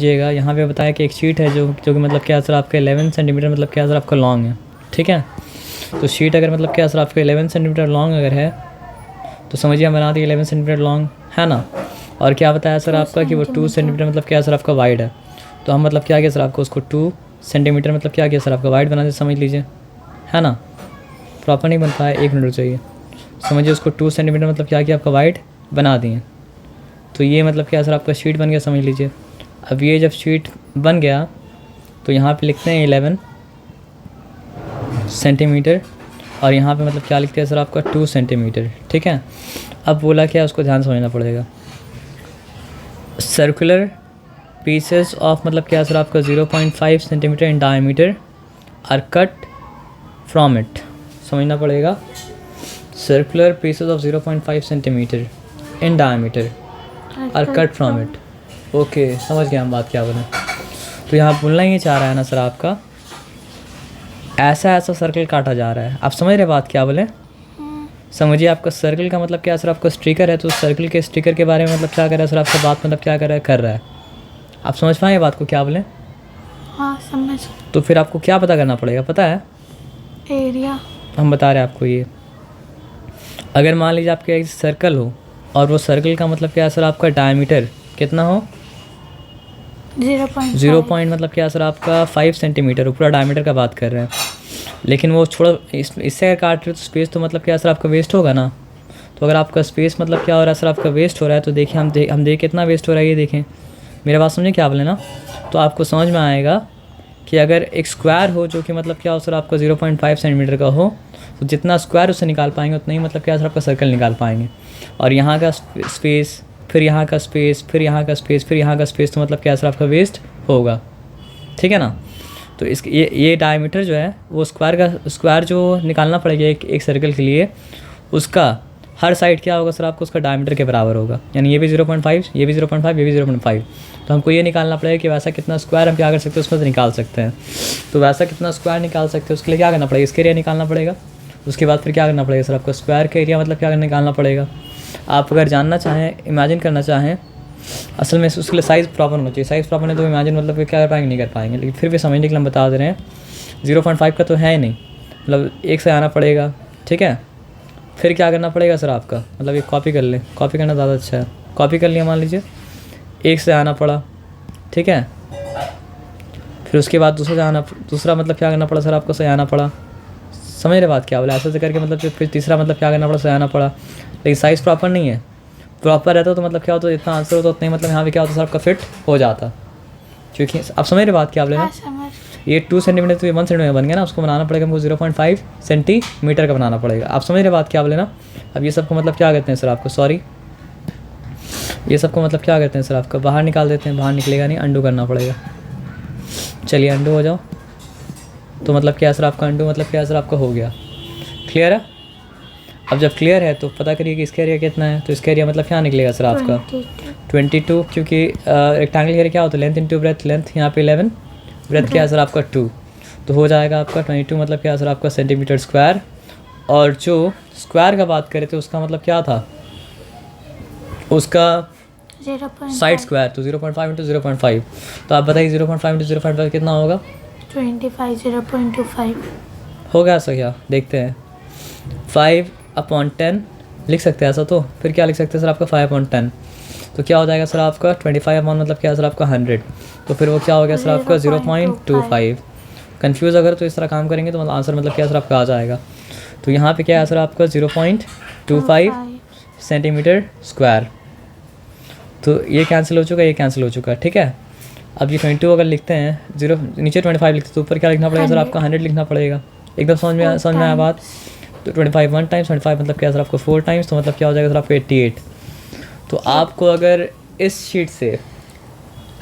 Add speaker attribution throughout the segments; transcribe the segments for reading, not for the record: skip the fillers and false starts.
Speaker 1: लीजिएगा यहाँ पे बताया कि एक शीट है जो कि मतलब क्या सर आपका 11 सेंटीमीटर मतलब क्या सर आपका लॉन्ग है, ठीक है। तो शीट अगर मतलब क्या सर आपका 11 सेंटीमीटर लॉन्ग अगर है तो समझिए हम बना दिए 11 सेंटीमीटर लॉन्ग है ना। और क्या बताया सर आपका कि वो 2 सेंटीमीटर मतलब क्या सर आपका वाइड है। तो हम मतलब क्या किया सर आपको उसको 2 सेंटीमीटर मतलब क्या किया सर आपका वाइड बना दे, समझ लीजिए है ना। प्रॉपर नहीं बन पाया, 1 मिनट रुक जाइए। समझिए उसको 2 सेंटीमीटर मतलब क्या किया आपका वाइड बना दिए। तो ये मतलब क्या सर आपका शीट बन गया, समझ लीजिए। अब ये जब शीट बन गया तो यहाँ पे लिखते हैं 11 सेंटीमीटर और यहाँ पे मतलब क्या लिखते हैं सर आपका 2 सेंटीमीटर, ठीक है। अब बोला क्या उसको ध्यान समझना पड़ेगा। सर्कुलर पीसेस ऑफ मतलब क्या सर आपका 0.5 centimetre in diameter are cut from it, समझना पड़ेगा। Circular pieces of 0.5 centimetre in diameter are cut from it. Okay, समझ गया हम बात क्या बोलें। तो यहाँ बोलना ये चाह रहा है ना सर आपका ऐसा ऐसा सर्कल काटा जा रहा है। आप समझ रहे बात क्या बोले? समझिए आपका सर्कल का मतलब क्या सर आपका स्टिकर है, तो सर्कल के स्टिकर के बारे में मतलब क्या कर रहा है सर आपका बात मतलब क्या कर रहा है। आप समझ पाए बात को क्या बोले?
Speaker 2: हाँ समझ।
Speaker 1: तो फिर आपको क्या पता करना पड़ेगा पता है?
Speaker 2: एरिया।
Speaker 1: हम बता रहे हैं आपको। ये अगर मान लीजिए आपके एक सर्कल हो और वो सर्कल का मतलब क्या सर आपका डायमीटर कितना हो 0 पॉइंट मतलब क्या सर आपका 5 सेंटीमीटर, पूरा डायमीटर का बात कर रहे हैं। लेकिन वो छोड़ो इससे अगर काट रहे हो तो स्पेस तो मतलब क्या सर आपका वेस्ट होगा ना। तो अगर आपका स्पेस मतलब क्या हो रहा है सर आपका वेस्ट हो रहा है तो देखिए हम देख कितना वेस्ट हो रहा है। ये देखें, मेरा बात समझे क्या बोले ना। तो आपको समझ में आएगा कि अगर एक स्क्वायर हो जो कि मतलब क्या हो सर आपका 0.5 सेंटीमीटर का हो तो जितना स्क्वायर उससे निकाल पाएंगे उतना ही मतलब क्या सर आपका सर्कल निकाल पाएंगे। और यहाँ का स्पेस, फिर यहाँ का स्पेस, फिर यहाँ का स्पेस, फिर यहाँ का स्पेस, तो मतलब क्या सर आपका वेस्ट होगा, ठीक है ना। तो इस ये डायमीटर जो है वो स्क्वायर जो निकालना पड़ेगा एक सर्कल के लिए, उसका हर साइड क्या होगा सर आपको उसका डायमीटर के बराबर होगा। यानी ये भी 0.5, ये भी 0.5, ये भी 0.5। तो हमको ये निकालना पड़ेगा कि वैसा कितना स्क्वायर हम क्या कर सकते हैं उसमें से निकाल सकते हैं। तो वैसा कितना स्क्वायर निकाल सकते हैं उसके लिए क्या करना पड़ेगा, इसका एरिया निकालना पड़ेगा। उसके बाद फिर क्या करना पड़ेगा सर आपका स्क्वायर का एरिया मतलब क्या निकालना पड़ेगा। आप अगर जानना चाहें, इमेजिन करना चाहें, असल में उसके लिए साइज़ प्रॉपर होना चाहिए। साइज़ प्रॉपर नहीं तो इमेजिन मतलब क्या कर पाएंगे, नहीं कर पाएंगे। लेकिन फिर भी समझने के लिए हम बता दे रहे हैं 0.5 का तो है ही नहीं, मतलब 1 से आना पड़ेगा, ठीक है। फिर क्या करना पड़ेगा सर आपका, मतलब एक कॉपी कर लें, कॉपी करना ज़्यादा अच्छा है। कॉपी कर लिया मान लीजिए, 1 से आना पड़ा, ठीक है। फिर उसके बाद दूसरा मतलब क्या करना पड़ा सर आपको, से आना पड़ा। समझ रहे बात क्या बोला, ऐसे करके मतलब फिर तीसरा मतलब क्या करना पड़ा, से आना पड़ा। लेकिन साइज़ प्रॉपर नहीं है, प्रॉपर रहता तो मतलब क्या होता, जितना आंसर होता उतना ही मतलब यहाँ पे क्या होता सर आपका फिट हो जाता। क्योंकि आप समझ रहे बात क्या बोले ना। ये 2 सेंटीमीटर तो ये 1 सेंटीमीटर बन गया ना, उसको बनाना पड़ेगा हमको 0.5 सेंटीमीटर का बनाना पड़ेगा। आप समझ रहे बात क्या बोले ना। अब ये सबको मतलब क्या कहते हैं सर आपको, सॉरी ये सबको मतलब क्या कहते हैं सर आपका, बाहर निकाल देते हैं। बाहर निकलेगा नहीं, अंडू करना पड़ेगा। चलिए अंडू हो जाओ। तो मतलब क्या सर आपका अंडू मतलब क्या सर आपका हो गया, क्लियर है। अब जब क्लियर है तो पता करिए कि इसका एरिया कितना है। तो इसका एरिया मतलब क्या निकलेगा सर आपका 22, क्योंकि रेक्टेंगल एरिया क्या होता है, लेंथ इंटू ब्रेथ। लेंथ यहाँ पे 11, ब्रेथ क्या है सर आपका 2, तो हो जाएगा आपका 22 मतलब क्या है सर आपका सेंटीमीटर स्क्वायर। और जो स्क्वायर का बात करें तो उसका मतलब क्या था, उसका साइड स्क्वायर, तो 0.5 इंटू 0.5। तो आप बताइए 0.5 इंटू 0.5 कितना होगा,
Speaker 2: 25, 0.25
Speaker 1: होगा ऐसा क्या, देखते हैं। 5/10 लिख सकते हैं ऐसा। तो फिर क्या लिख सकते हैं सर आपका 5/10, तो क्या हो जाएगा सर आपका 25 मतलब क्या है सर आपका 100। तो फिर वो क्या हो गया सर आपका 0.25। कन्फ्यूज़ अगर तो इस तरह काम करेंगे तो मतलब आंसर मतलब क्या सर आपका आ जाएगा। तो यहाँ पे क्या है सर आपका 0.25 सेंटीमीटर स्क्वायर। तो ये कैंसिल हो चुका, ये कैंसिल हो चुका, ठीक है। अब ये 22 अगर लिखते हैं, नीचे 25 लिखते तो ऊपर क्या लिखना पड़ेगा सर आपका 100 लिखना पड़ेगा। एकदम समझ में आया बात। तो 25 1 टाइम्स, 25 मतलब क्या सर आपको 4 टाइम्स, तो मतलब क्या हो जाएगा सर आपको 88। तो आपको अगर इस शीट से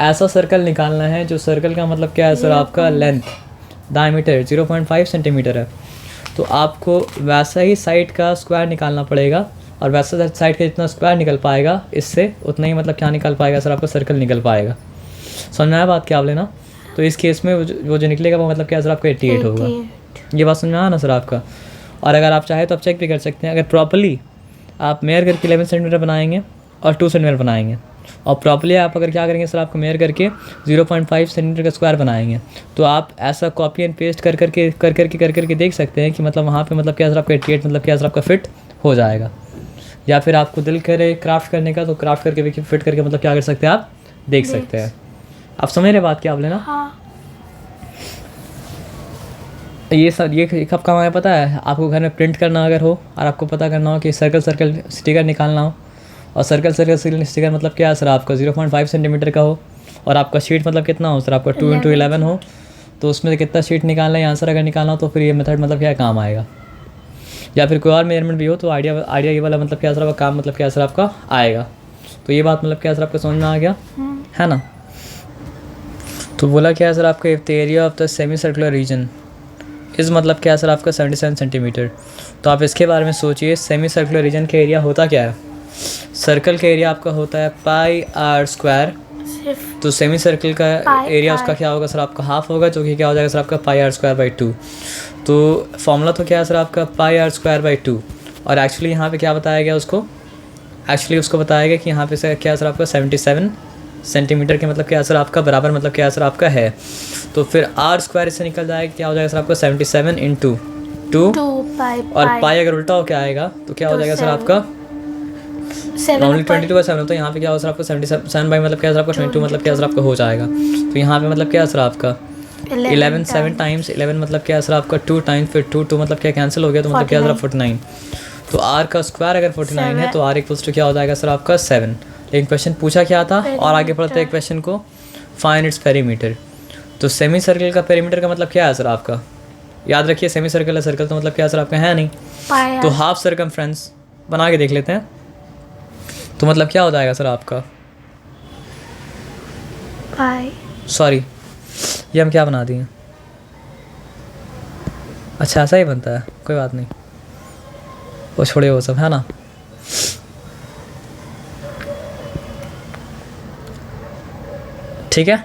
Speaker 1: ऐसा सर्कल निकालना है जो सर्कल का मतलब क्या है सर आपका लेंथ डायमीटर 0.5 सेंटीमीटर है, तो आपको वैसा ही साइड का स्क्वायर निकालना पड़ेगा। और वैसा साइड का जितना स्क्वायर निकल पाएगा इससे उतना ही मतलब क्या निकल पाएगा सर आपका सर्कल निकल पाएगा। समझ में आया बात क्या आप लेना। तो इस केस में वो जो निकलेगा वो मतलब क्या सर आपका 88 होगा। ये बात समझ में आया ना सर आपका। और अगर आप चाहें तो आप चेक भी कर सकते हैं, अगर प्रॉपर्ली आप मेयर करके 11 सेंटीमीटर बनाएंगे और 2 सेंटीमीटर बनाएंगे और प्रॉपर्ली आप अगर क्या करेंगे सर, आपको मेयर करके 0.5 सेंटीमीटर का स्क्वायर बनाएंगे, तो आप ऐसा कॉपी एंड पेस्ट कर करके देख सकते हैं कि मतलब वहाँ पे मतलब क्या सर आपका 88 मतलब क्या सर आपका फिट हो जाएगा। या फिर आपको दिल करे क्राफ्ट करने का, तो क्राफ्ट करके भी फिट करके मतलब क्या कर सकते हैं, आप देख सकते हैं। आप समझ रहे बात क्या आप लेना।
Speaker 2: हाँ
Speaker 1: ये सब ये कब काम आया पता है आपको, घर में प्रिंट करना अगर हो और आपको पता करना हो कि सर्कल स्टिकर निकालना हो, और सर्कल स्टिकर मतलब क्या है सर आपका 0.5 सेंटीमीटर का हो, और आपका शीट मतलब कितना हो सर आपका 2x11 हो, तो उसमें से कितना शीट निकालना है आंसर अगर निकालना हो, तो फिर ये मेथड मतलब क्या काम आएगा। या फिर कोई और मेजरमेंट भी हो तो आइडिया ये वाला मतलब क्या सर आपका काम मतलब क्या सर आपका आएगा। तो ये बात मतलब क्या सर आपको समझ में आ गया है ना। तो बोला क्या है सर आपका, if the area of the semi circular region इस मतलब क्या है सर आपका 77 सेंटीमीटर। तो आप इसके बारे में सोचिए, सेमी सर्कुलर रीजन का एरिया होता क्या है। सर्कल का एरिया आपका होता है पाई आर स्क्वायर,
Speaker 2: सिर्फ
Speaker 1: तो सेमी सर्कल का
Speaker 2: पाई
Speaker 1: एरिया
Speaker 2: आर।
Speaker 1: उसका क्या होगा सर आपका हाफ होगा, जो कि क्या हो जाएगा सर आपका पाई आर स्क्वायर बाई 2। तो फॉर्मूला तो क्या है सर आपका पाई आर स्क्वायर बाई 2, और एक्चुअली यहाँ पे क्या बताया गया उसको, एक्चुअली उसको बताया गया कि यहाँ पे से क्या सर आपका 77 सेंटीमीटर के मतलब क्या सर आपका बराबर मतलब क्या सर आपका है। तो फिर आर स्क्वायर इससे निकल जाएगा, क्या हो जाएगा सर आपका 77 इंटू 2,
Speaker 2: 2 पाई
Speaker 1: और पाई अगर उल्टा हो क्या आएगा तो क्या हो
Speaker 2: तो
Speaker 1: जाएगा सर
Speaker 2: 7
Speaker 1: आपका
Speaker 2: 7
Speaker 1: नॉर्मली 22/7 तो यहाँ पे क्या हो सर आपका 77 बाई मतलब क्या सर आपका 22 मतलब क्या सर आपका हो जाएगा। तो यहाँ पे मतलब क्या सर आपका 11 7 टाइम्स 11 मतलब क्या सर आपका 2 टाइम्स, फिर 2 मतलब क्या कैंसिल हो गया, तो मतलब क्या सर 49। तो आर का स्क्वायर अगर 49 है तो आर इक्वल्स टू क्या हो जाएगा सर आपका 7। लेकिन क्वेश्चन पूछा क्या था, और आगे बढ़ते हैं क्वेश्चन को, फाइंड इट्स पेरीमीटर। तो सेमी सर्कल का पेरीमीटर का मतलब क्या है सर आपका, याद रखिए सेमी सर्कल है, सर्कल तो मतलब क्या सर आपका है नहीं,
Speaker 2: पाई
Speaker 1: तो हाफ सर्कमफ्रेंस बना के देख लेते हैं। तो मतलब क्या हो जाएगा सर आपका,
Speaker 2: पाई
Speaker 1: सॉरी ये हम क्या बना दिए, अच्छा ऐसा ही बनता है, कोई बात नहीं, वो छोड़े वो सब है ना। ठीक है,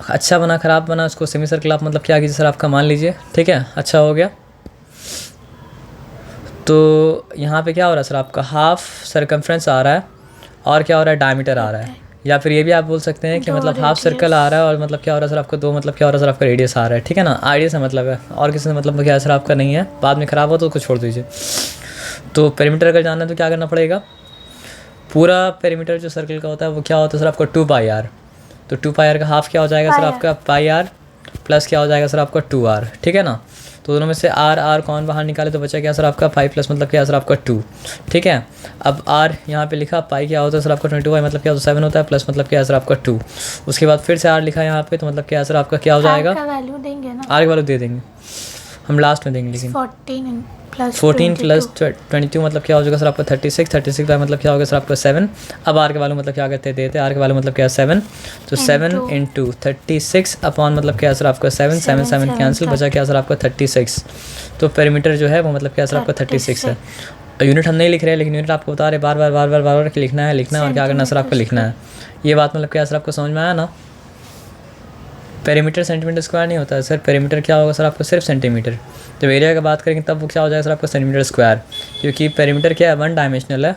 Speaker 1: अच्छा बना ख़राब बना उसको सेमी सर्कल आप मतलब क्या कीजिए सर आपका मान लीजिए, ठीक है अच्छा हो गया। तो यहाँ पे क्या हो रहा है सर आपका हाफ सर्कमफ्रेंस आ रहा है, और क्या हो रहा है डायमीटर आ रहा है, या फिर ये भी आप बोल सकते हैं कि मतलब हाफ सर्कल आ रहा है और मतलब क्या हो रहा है सर आपका 2 मतलब क्या हो रहा है सर आपका रेडियस आ रहा है, ठीक है ना। आइडिया से मतलब है, और किसी से मतलब क्या है सर आपका नहीं है, बाद में ख़राब हो तो कुछ छोड़ दीजिए। तो पेरीमीटर अगर जानना है तो क्या करना पड़ेगा, पूरा पेरीमीटर जो सर्कल का होता है वो क्या होता है सर आपका 2 पाई आर, तो 2 पाई आर का हाफ क्या हो जाएगा सर आपका पाई आर प्लस क्या हो जाएगा सर आपका 2 आर, ठीक है ना। तो दोनों में से आर कौन बाहर निकाले तो बचा क्या सर आपका 5 प्लस मतलब क्या सर आपका 2, ठीक है। अब आर यहाँ पे लिखा, पाई क्या होता है सर आपका 22 मतलब क्या होता है 7 होता है, प्लस मतलब क्या सर आपका 2, उसके बाद फिर से आर लिखा यहाँ पे, तो मतलब क्या सर आपका क्या हो जाएगा,
Speaker 2: का वैल्यू देंगे ना,
Speaker 1: आर की वैल्यू दे देंगे हम लास्ट में देंगे, लेकिन 14 प्लस 22 मतलब क्या हो जाएगा सर आपका 36 का मतलब क्या होगा सर आपका 7। अब आर के वैल्यू मतलब क्या कहते देते आर के वैल्यू मतलब क्या 7, तो 7 इंटू 36 अपॉन मतलब क्या सर आपका 7 कैंसिल, बचा क्या सर आपका 36। तो पेरीमीटर जो है वो मतलब क्या सर आपका 36 है। यूनिट हम नहीं लिख रहे, लेकिन यूनिट आपको बता रहे बार बार के लिखना है और क्या करना है सर आपको लिखना है। ये बात मतलब क्या सर आपको समझ में आया ना। पेरीमीटर सेंटीमीटर स्क्वायर नहीं होता है सर, पेरीमीटर क्या होगा सर आपको सिर्फ सेंटीमीटर। जब एरिया की बात करेंगे तब वो क्या हो जाएगा सर आपका सेंटीमीटर स्क्वायर, क्योंकि पेरीमीटर क्या है 1 डायमेंशनल है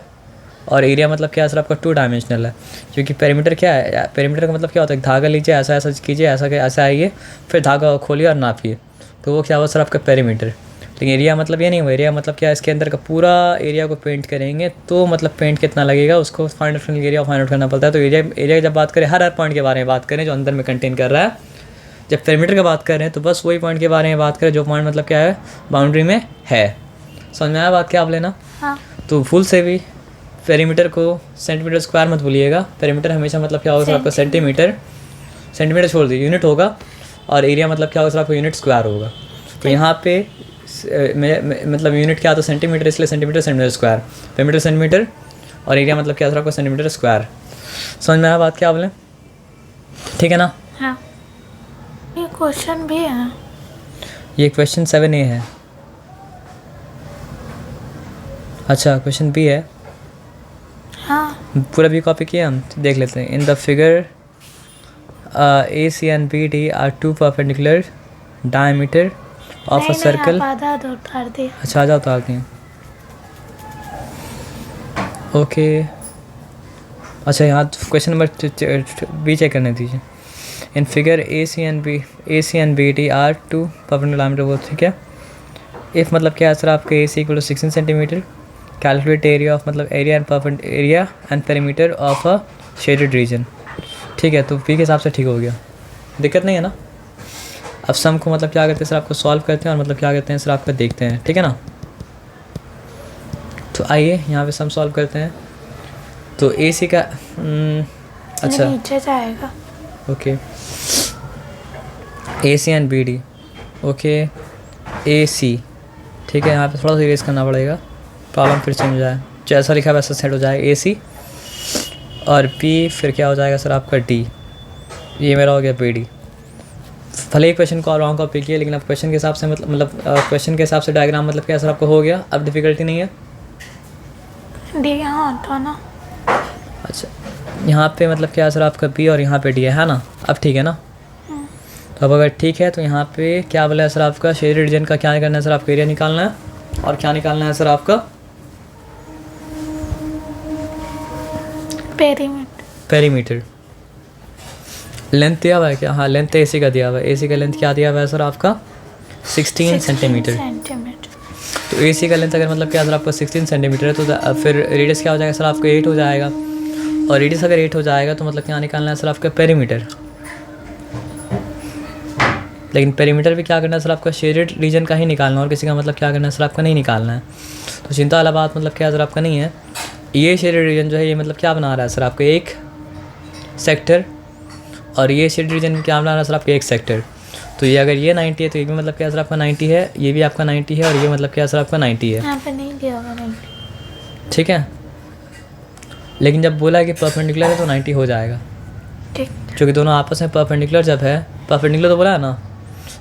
Speaker 1: और एरिया मतलब क्या है सर आपका 2 डायमेंशनल है। क्योंकि पेरीमीटर क्या है, पेरीमीटर का मतलब क्या होता है, धागा लीजिए ऐसा कीजिए, ऐसा आइए, फिर धागा खोलिए और नापिए, तो वो क्या हुआ सर आपका पेरीमीटर। लेकिन एरिया मतलब ये नहीं हुआ, एरिया मतलब क्या है, इसके अंदर का पूरा एरिया को पेंट करेंगे तो मतलब पेंट कितना लगेगा उसको फाइंड आउट करने के एरिया फाइंड आउट करना पड़ता है। तो एरिया की जब बात करें हर पॉइंट के बारे में बात करें जो अंदर में कंटेन कर रहा है। जब पेरीमीटर की बात कर रहे हैं तो बस वही पॉइंट के बारे में बात करें जो पॉइंट मतलब क्या है बाउंड्री में है। समझ में आया बात क्या आप लेना।
Speaker 2: हाँ।
Speaker 1: तो फुल से भी पेरीमीटर को सेंटीमीटर स्क्वायर मत भूलिएगा, पेरीमीटर हमेशा मतलब क्या होगा सर आपका सेंटीमीटर छोड़ दीजिए यूनिट होगा, और एरिया मतलब क्या होगा सर आपको यूनिट स्क्वायर होगा। तो यहाँ पे मतलब यूनिट क्या आता है सेंटीमीटर, इसलिए सेंटीमीटर स्क्वायर, पेरीमीटर सेंटीमीटर और एरिया मतलब क्या सर आपका सेंटीमीटर स्क्वायर। समझ में आया बात क्या आप लें, ठीक है ना।
Speaker 2: हाँ। ये क्वेश्चन भी है,
Speaker 1: ये क्वेश्चन 7A है। अच्छा क्वेश्चन B है।
Speaker 2: हाँ।
Speaker 1: पूरा भी कॉपी किया हम, देख लेते हैं। In the figure AC and BD are 2 perpendicular diameter of a circle।
Speaker 2: आधा उतार दे।
Speaker 1: अच्छा आ जाओ उतारते हैं। ओके अच्छा यहाँ क्वेश्चन नंबर बी चेक करने दीजिए। In figure A C and B T are two perpendicular diameter वो, ठीक है। इफ़ मतलब क्या है सर आपका A C equal to 16 centimetre, calculate area of मतलब area and perimeter of a shaded region, ठीक है। तो बी के हिसाब से ठीक हो गया, दिक्कत नहीं है ना। अब सम को मतलब क्या करते हैं सर आपको सॉल्व करते हैं और मतलब क्या करते हैं सर आपका देखते हैं, ठीक है ना। तो आइए यहाँ पे सम सॉल्व करते हैं। तो ए सी का अच्छा
Speaker 2: नीचे जाएगा।
Speaker 1: Okay, A C and B D, okay A C, ठीक है। यहाँ पे थोड़ा सा इरेज करना पड़ेगा, प्रॉब्लम फिर चेंज हो जाए, जैसा लिखा है वैसा सेट हो जाएगा ए सी, और बी फिर क्या हो जाएगा सर आपका डी, ये मेरा हो गया बी डी। भले ही क्वेश्चन को रॉन्ग कॉपी किया, लेकिन अब क्वेश्चन के हिसाब से मतलब क्वेश्चन के हिसाब से डायग्राम मतलब क्या सर आपको हो गया, अब डिफ़िकल्टी नहीं है।
Speaker 2: डी यहाँ होता ना।
Speaker 1: अच्छा यहाँ पे मतलब क्या है सर आपका बी और यहाँ पे डी है ना, अब ठीक है ना। तो अब अगर ठीक है तो यहाँ पे क्या बोला है सर आपका शेडेड रीजन का क्या करना है सर आपको एरिया निकालना है, और क्या निकालना है सर आपका पेरीमीटर। लेंथ दिया हुआ है क्या, हाँ लेंथ ए सी का दिया हुआ है, ए सी का लेंथ क्या दिया हुआ है सर आपका 16 सेंटीमीटर। तो ए सी का लेंथ अगर मतलब क्या सर आपका 16 सेंटीमीटर है, तो फिर रेडियस क्या हो जाएगा सर आपका 8 हो जाएगा, और रेडियस अगर 8 हो जाएगा तो मतलब क्या निकालना है सर आपका पेरीमीटर। लेकिन पेरीमीटर भी क्या करना है सर आपका शेडेड रीजन का ही निकालना है, और किसी का मतलब क्या करना है सर आपका नहीं निकालना है। तो चिंता वाला बात मतलब क्या सर आपका नहीं है। ये शेडेड रीजन जो है ये मतलब क्या बना रहा है सर आपका एक सेक्टर, और ये शेडेड रीजन क्या बना रहा है सर आपका एक सेक्टर। तो ये अगर ये 90 है तो ये भी मतलब क्या सर आपका 90 है, ये भी आपका 90 है, और ये मतलब क्या सर आपका 90 है।
Speaker 2: यहाँ पे नहीं दिया होगा 90,
Speaker 1: ठीक है। लेकिन जब बोला है कि परपेंडिकुलर है तो 90 हो जाएगा,
Speaker 2: ठीक।
Speaker 1: क्योंकि दोनों आपस में परपेंडिकुलर जब है, परपेंडिकुलर तो बोला है ना,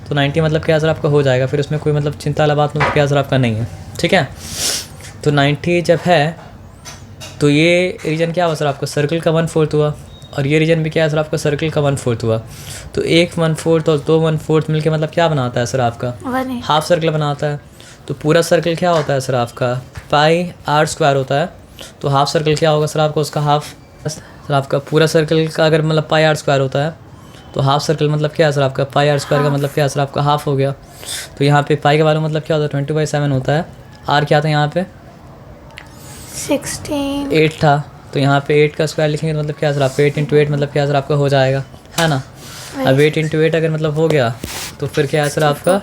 Speaker 1: तो 90 मतलब क्या सर आपका हो जाएगा, फिर उसमें कोई मतलब चिंता वाला बात मतलब क्या सर आपका नहीं है, ठीक है। तो 90 जब है तो ये रीजन क्या हुआ सर आपका सर्कल का 1/4 हुआ, और ये रीजन भी क्या है सर आपका सर्कल का 1/4 हुआ। तो एक 1/4 और दो 1/4 मिलके मतलब क्या बनाता है सर आपका हाफ सर्कल बनाता है। तो पूरा सर्कल क्या होता है सर आपका पाई आर स्क्वायर होता है। तो हाफ सर्कल क्या होगा सर आपका उसका हाफ, सर आपका पूरा सर्कल का अगर मतलब पाई आर स्क्वायर होता है तो हाफ सर्कल मतलब क्या है सर आपका पाई आर स्क्वायर का मतलब क्या है सर आपका हाफ हो गया। तो यहाँ पे पाई के बारे में मतलब क्या होता है 20/7 होता है। आर क्या था यहाँ पे
Speaker 2: 16
Speaker 1: 8 था, तो यहाँ पे 8 का स्क्वायर लिखेंगे तो मतलब क्या सर आपका 8 × 8 मतलब क्या सर आपका हो जाएगा, है ना। अब 8 × 8 अगर मतलब हो गया तो फिर क्या है सर आपका,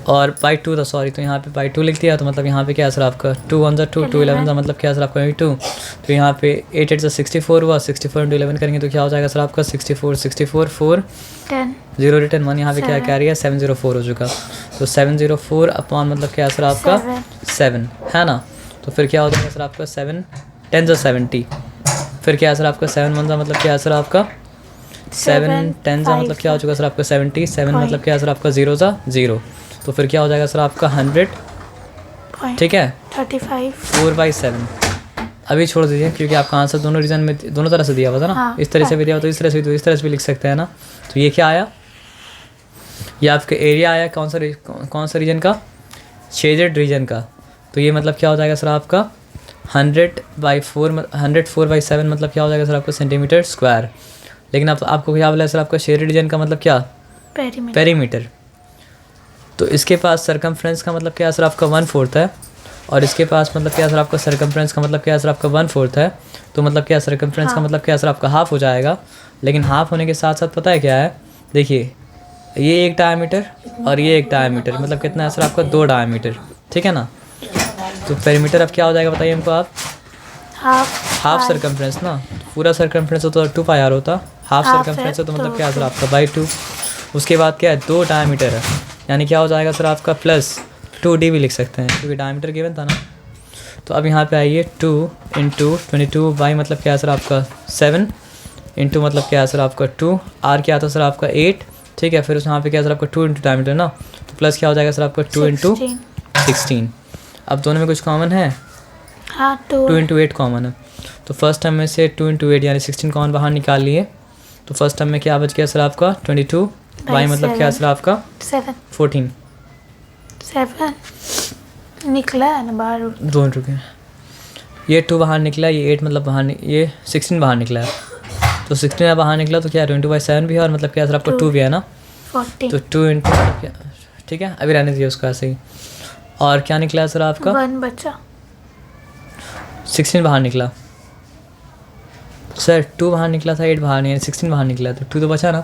Speaker 1: और /2 था सॉरी, तो यहाँ पे /2 लिख दिया, तो मतलब यहाँ पे क्या है सर आपका 2 1 2 2 11 था मतलब क्या है सर आपका 2। तो यहाँ पे 8 8 64 हुआ, 64 × 11 करेंगे तो क्या हो जाएगा सर आपका 64 64 4
Speaker 2: 10
Speaker 1: 0 रिटर्न 1, यहाँ पे क्या कैरी है 704 हो चुका। तो 704 अपॉन मतलब क्या है सर आपका 7, है ना। तो फिर क्या हो जाएगा सर आपका 7 10 70, फिर क्या है सर आपका 7 1 मतलब क्या है सर आपका 7 10 मतलब क्या हो चुका सर आपका 70, 7 मतलब क्या है सर आपका 0 0, तो फिर क्या हो जाएगा सर आपका 100, ठीक है
Speaker 2: 35
Speaker 1: 4/7। अभी छोड़ दीजिए क्योंकि आपका आंसर दोनों रीजन में दोनों तरह से दिया हुआ था ना।
Speaker 2: हाँ,
Speaker 1: इस तरह से भी दिया हुआ तो इस तरह से भी, तो इस तरह से भी लिख सकते हैं ना। तो ये क्या आया, ये आपका एरिया आया कौन सा रीजन का शेडेड रीजन का। तो ये मतलब क्या हो जाएगा सर आपका 100/4 मतलब क्या हो जाएगा सर आपका सेंटीमीटर स्क्वायर। लेकिन अब आपको क्या बोला है सर आपका शेडेड रीजन का मतलब क्या पेरीमीटर। तो इसके पास सरकमफ्रेंस का मतलब क्या है सर आपका 1/4 है, और इसके पास मतलब क्या है सर आपका सरकमफ्रेंस का मतलब क्या है सर आपका 1/4 है। तो मतलब क्या सरकमफ्रेंस का मतलब क्या है सर आपका हाफ हो जाएगा। लेकिन हाफ होने के साथ साथ पता है क्या है, देखिए ये एक डायमीटर और ये एक डायमीटर मतलब कितना है सर आपका 2 डायमीटर, ठीक है ना। तो पेरीमीटर अब क्या हो जाएगा बताइए हमको आप, हाफ सरकमफ्रेंस ना, पूरा सरकमफ्रेंस होता तो 2πr होता, हाफ सरकमफ्रेंस है तो मतलब क्या है सर आपका /2। उसके बाद क्या है 2 डायमीटर है, यानी क्या हो जाएगा सर आपका +2d भी लिख सकते हैं क्योंकि डायमीटर गिवन था ना। तो अब यहाँ पे आइए 2 × 22 बाई मतलब क्या है सर आपका 7 इंटू मतलब क्या है सर आपका 2, आर क्या था सर आपका 8, ठीक है। फिर उस यहाँ पे क्या है सर आपका 2 × डायमीटर ना, तो प्लस क्या हो जाएगा सर आपका 2 × 16। अब दोनों में कुछ कॉमन है,
Speaker 2: हाँ
Speaker 1: 2 × 8 कॉमन है। तो फर्स्ट टर्म में से 2 × 8 यानी 16 कॉमन बाहर निकाल लिए। तो फर्स्ट टर्म में क्या बच गया सर आपका 22 बाई मतलब क्या है सर आपका 14
Speaker 2: 7 निकला है ना बाहर,
Speaker 1: दोनों रुके ये 2 बाहर निकला, ये 8 मतलब ये 16 बाहर निकला है। तो 16 बाहर निकला तो क्या 20/7 भी है और मतलब क्या सर आपका 2 भी है ना।
Speaker 2: 40
Speaker 1: तो 2 इंटू मतलब क्या, ठीक है अभी रहने दीजिए उसको ऐसे ही। और क्या निकला है सर आपका
Speaker 2: 1 बचा।
Speaker 1: 16 बाहर निकला सर, 2 बाहर निकला था, 8 बाहर नहीं है, 16 बाहर निकला तो 2 तो बचा ना।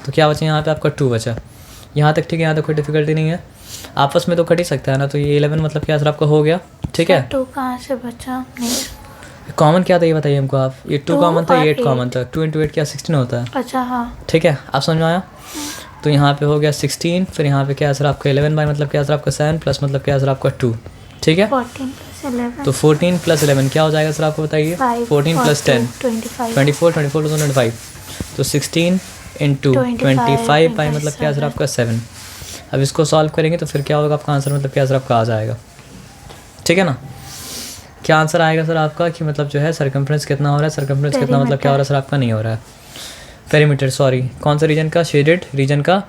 Speaker 1: तो क्या बचा यहाँ पे आपका 2 बचा। यहाँ तक ठीक है, यहाँ तक कोई डिफिकल्टी नहीं है, आपस में तो कट ही सकता है ना। तो ये 11 मतलब क्या सर आपका हो गया, ठीक है।
Speaker 2: 2 कहाँ से बचा? नहीं
Speaker 1: कॉमन क्या था ये बताइए हमको आप। ये 2
Speaker 2: 2
Speaker 1: कॉमन था, ये 8
Speaker 2: और
Speaker 1: कॉमन था। 2 इंटू 8 क्या 16 होता है,
Speaker 2: अच्छा हाँ।
Speaker 1: ठीक है आप समझ में आया। तो यहाँ पे हो गया 16, फिर यहाँ पे क्या सर आपका 11 बाई मतलब क्या सर आपका 7 प्लस मतलब क्या सर आपका 2, ठीक है।
Speaker 2: 14 + 11
Speaker 1: तो 14 + 11 क्या हो जाएगा सर आपको बताइए। 14 + 10 24 25। तो 16 इंटू 25 बाई मतलब क्या सर आपका 7। अब इसको सॉल्व करेंगे तो फिर क्या होगा आपका आंसर मतलब क्या सर आपका आ जाएगा, ठीक है ना। क्या आंसर आएगा सर आपका कि मतलब जो है सर्कमफ्रेंस कितना हो रहा है, सर्कमफ्रेंस कितना मतलब क्या हो रहा है सर आपका नहीं हो रहा है। पेरीमीटर सॉरी, कौन सा रीजन का, शेडेड रीजन का